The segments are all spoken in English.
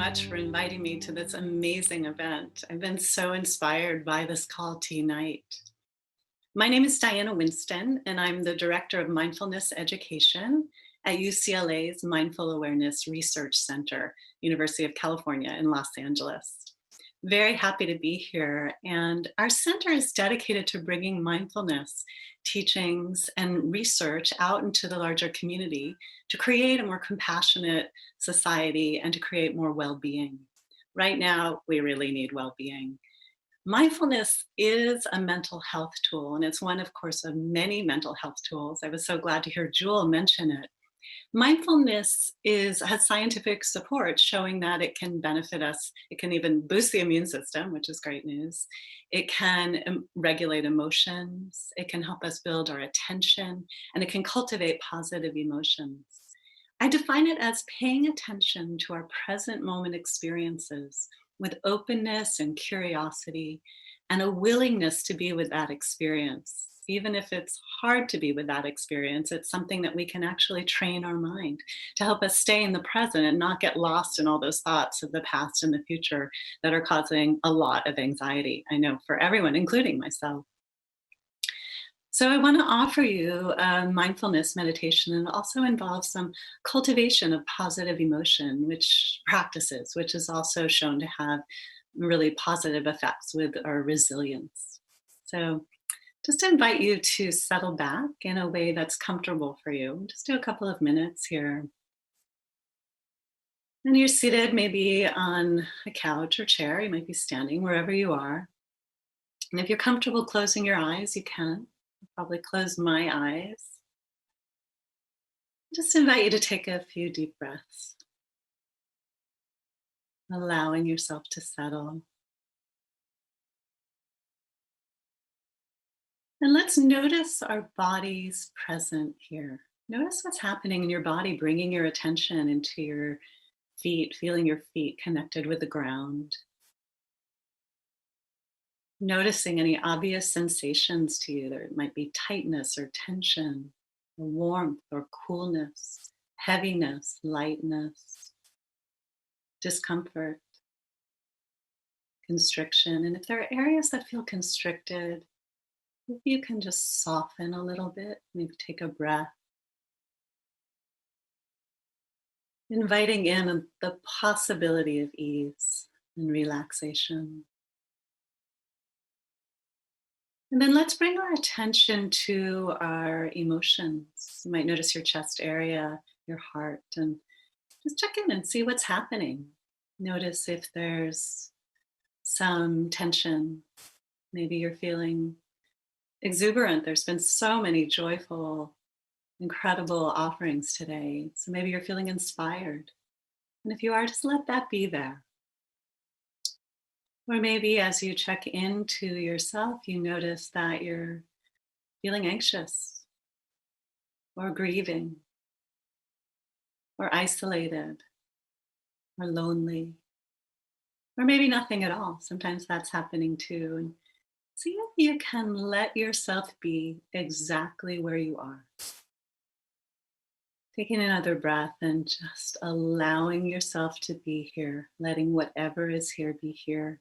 much for inviting me to this amazing event. I've been so inspired by this call tonight. My name is Diana Winston, and I'm the Director of Mindfulness Education at UCLA's Mindful Awareness Research Center, University of California in Los Angeles. Very happy to be here. And our center is dedicated to bringing mindfulness teachings and research out into the larger community to create a more compassionate society and to create more well being. Right now, we really need well being. Mindfulness is a mental health tool, and it's one, of course, of many mental health tools. I was so glad to hear Jewel mention it. Mindfulness has scientific support showing that it can benefit us. It can even boost the immune system, which is great news. It can regulate emotions. It can help us build our attention, and it can cultivate positive emotions. I define it as paying attention to our present moment experiences with openness and curiosity and a willingness to be with that experience. Even if it's hard to be with that experience, it's something that we can actually train our mind to help us stay in the present and not get lost in all those thoughts of the past and the future that are causing a lot of anxiety, I know, for everyone, including myself. So, I want to offer you a mindfulness meditation, and it also involves some cultivation of positive emotion, which is also shown to have really positive effects with our resilience. So, just to invite you to settle back in a way that's comfortable for you. Just do a couple of minutes here. And you're seated maybe on a couch or chair. You might be standing wherever you are. And if you're comfortable closing your eyes, you can. I'll probably close my eyes. Just invite you to take a few deep breaths, allowing yourself to settle. And let's notice our bodies present here. Notice what's happening in your body, bringing your attention into your feet, feeling your feet connected with the ground. Noticing any obvious sensations to you. There might be tightness or tension, or warmth or coolness, heaviness, lightness, discomfort, constriction. And if there are areas that feel constricted, if you can just soften a little bit, maybe take a breath, inviting in the possibility of ease and relaxation. And then let's bring our attention to our emotions. You might notice your chest area, your heart, and just check in and see what's happening. Notice if there's some tension. Maybe you're feeling exuberant. There's been so many joyful, incredible offerings today. So maybe you're feeling inspired. And if you are, just let that be there. Or maybe as you check into yourself, you notice that you're feeling anxious or grieving or isolated or lonely or maybe nothing at all. Sometimes that's happening too. And see if you can let yourself be exactly where you are. Taking another breath and just allowing yourself to be here, letting whatever is here be here.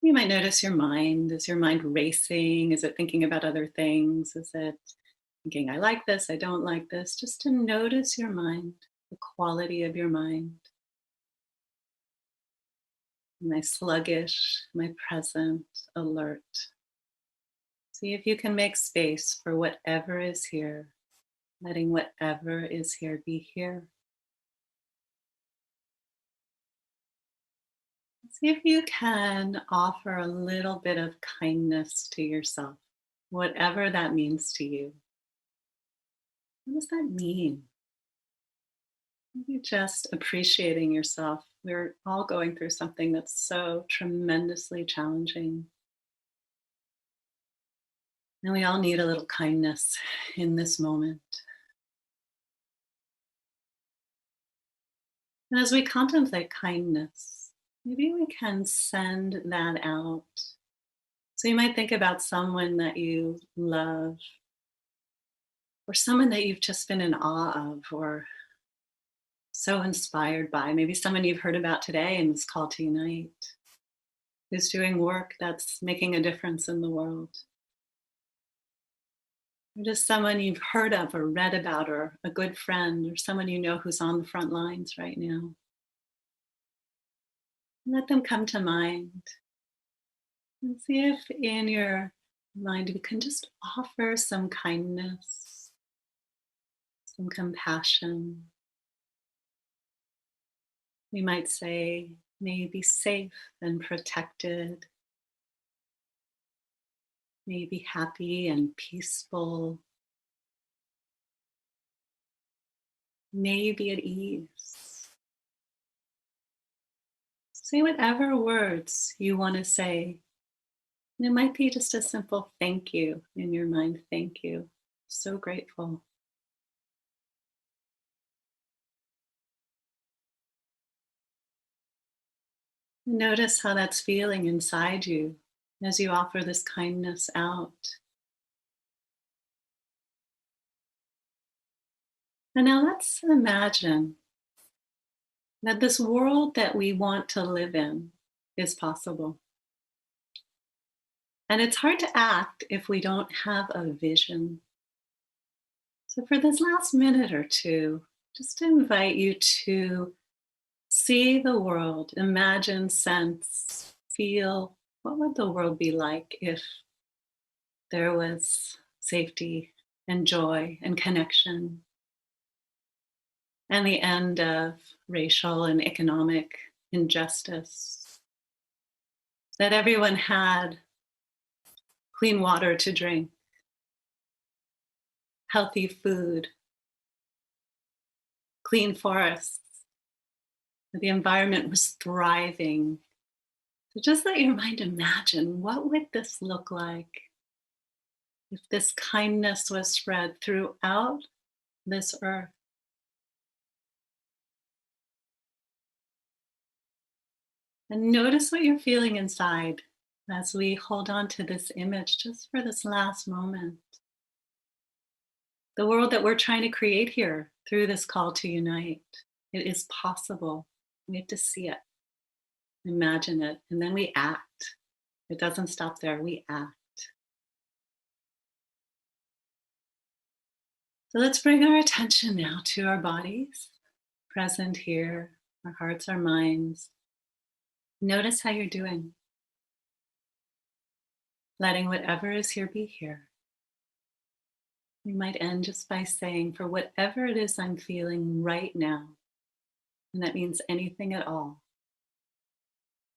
You might notice your mind. Is your mind racing? Is it thinking about other things? Is it thinking, I like this, I don't like this? Just to notice your mind, the quality of your mind. Am I sluggish? Am I present, alert? See if you can make space for whatever is here, letting whatever is here be here. See if you can offer a little bit of kindness to yourself, whatever that means to you. What does that mean? Maybe just appreciating yourself. We're all going through something that's so tremendously challenging. And we all need a little kindness in this moment. And as we contemplate kindness, maybe we can send that out. So you might think about someone that you love, or someone that you've just been in awe of, or so inspired by, maybe someone you've heard about today in this call to unite, who's doing work that's making a difference in the world. Or just someone you've heard of or read about, or a good friend, or someone you know who's on the front lines right now. Let them come to mind and see if in your mind you can just offer some kindness, some compassion. We might say, may you be safe and protected, may you be happy and peaceful, may you be at ease. Say whatever words you want to say. And it might be just a simple thank you in your mind. Thank you. So grateful. Notice how that's feeling inside you as you offer this kindness out. And now let's imagine that this world that we want to live in is possible. And it's hard to act if we don't have a vision. So, for this last minute or two, just to invite you to see the world, imagine, sense, feel what would the world be like if there was safety and joy and connection and the end of racial and economic injustice, that everyone had clean water to drink, healthy food, clean forests, that the environment was thriving. So just let your mind imagine, what would this look like if this kindness was spread throughout this earth? And notice what you're feeling inside as we hold on to this image just for this last moment. The world that we're trying to create here through this call to unite, it is possible. We have to see it, imagine it, and then we act. It doesn't stop there, we act. So let's bring our attention now to our bodies, present here, our hearts, our minds. Notice how you're doing. Letting whatever is here be here. We might end just by saying, for whatever it is I'm feeling right now, and that means anything at all,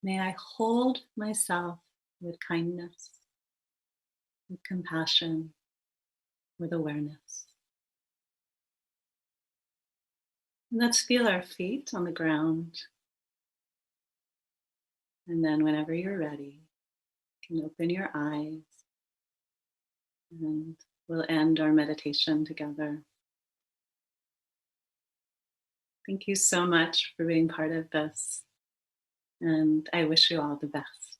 may I hold myself with kindness, with compassion, with awareness. And let's feel our feet on the ground. And then whenever you're ready, you can open your eyes and we'll end our meditation together. Thank you so much for being part of this. And I wish you all the best.